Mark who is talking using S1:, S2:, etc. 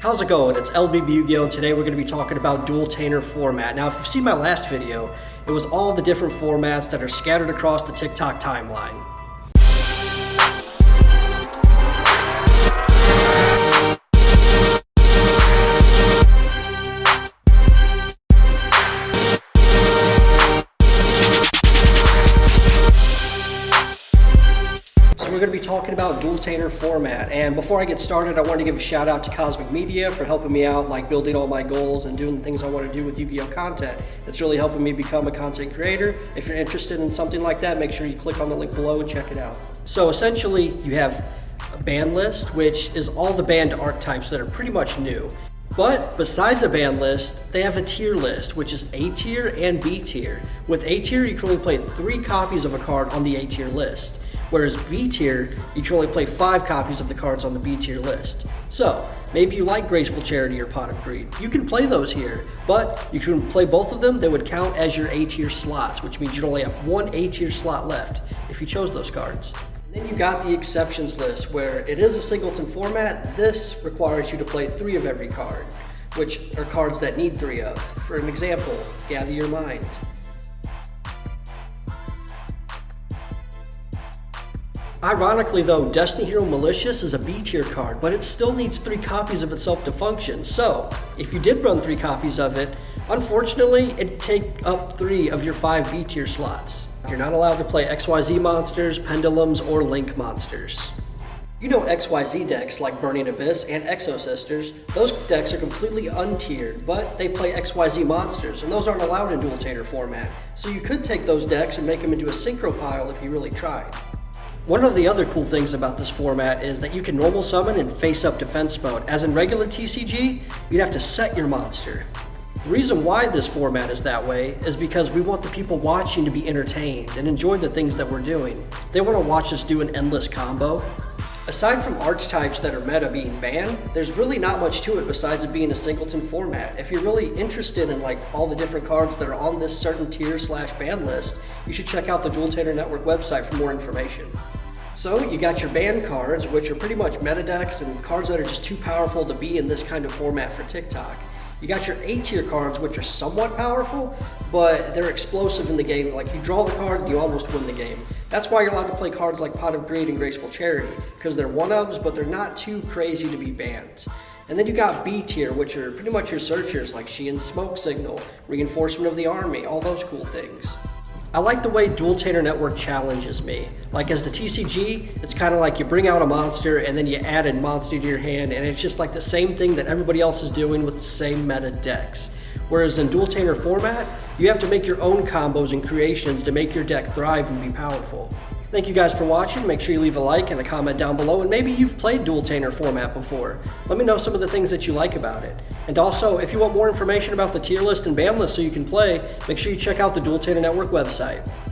S1: How's it going? It's LBB Yugioh, and today we're going to be talking about Dueltainer format. Now, if you've seen my last video, it was all the different formats that are scattered across the TikTok timeline. We're going to be talking about Dueltainer format, and before I get started I want to give a shout out to Kosmic Media for helping me out, like building all my goals and doing the things I want to do with Yu-Gi-Oh content. It's really helping me become a content creator. If you're interested in something like that, make sure you click on the link below and check it out. So essentially you have a band list, which is all the band archetypes that are pretty much new. But besides a band list, they have a tier list, which is A tier and B tier. With A tier, you can only play 3 copies of a card on the A tier list. Whereas B tier, you can only play 5 copies of the cards on the B tier list. So, maybe you like Graceful Charity or Pot of Greed. You can play those here, but you can play both of them. They would count as your A tier slots, which means you'd only have 1 A tier slot left if you chose those cards. And then you got the exceptions list, where it is a singleton format. This requires you to play 3 of every card, which are cards that need 3 of. For an example, Gather Your Mind. Ironically though, Destiny Hero Malicious is a B tier card, but it still needs 3 copies of itself to function. So, if you did run 3 copies of it, unfortunately, it'd take up 3 of your 5 B tier slots. You're not allowed to play XYZ monsters, pendulums, or link monsters. You know XYZ decks like Burning Abyss and Exo Sisters. Those decks are completely untiered, but they play XYZ monsters, and those aren't allowed in Dueltainer format. So you could take those decks and make them into a synchro pile if you really tried. One of the other cool things about this format is that you can normal summon in face-up defense mode. As in regular TCG, you'd have to set your monster. The reason why this format is that way is because we want the people watching to be entertained and enjoy the things that we're doing. They want to watch us do an endless combo. Aside from archetypes that are meta being banned, there's really not much to it besides it being a singleton format. If you're really interested in like all the different cards that are on this certain tier/ban list, you should check out the Dueltainer Network website for more information. So you got your banned cards, which are pretty much meta decks and cards that are just too powerful to be in this kind of format for TikTok. You got your A tier cards, which are somewhat powerful, but they're explosive in the game. Like you draw the card, you almost win the game. That's why you're allowed to play cards like Pot of Greed and Graceful Charity, because they're one-ofs, but they're not too crazy to be banned. And then you got B tier, which are pretty much your searchers like Xian's Smoke Signal, Reinforcement of the Army, all those cool things. I like the way Dueltainer Network challenges me. Like as the TCG, it's kind of like you bring out a monster and then you add a monster to your hand, and it's just like the same thing that everybody else is doing with the same meta decks. Whereas in Dueltainer format, you have to make your own combos and creations to make your deck thrive and be powerful. Thank you guys for watching. Make sure you leave a like and a comment down below, and maybe you've played Dueltainer format before. Let me know some of the things that you like about it. And also, if you want more information about the tier list and ban list so you can play, make sure you check out the Dueltainer Network website.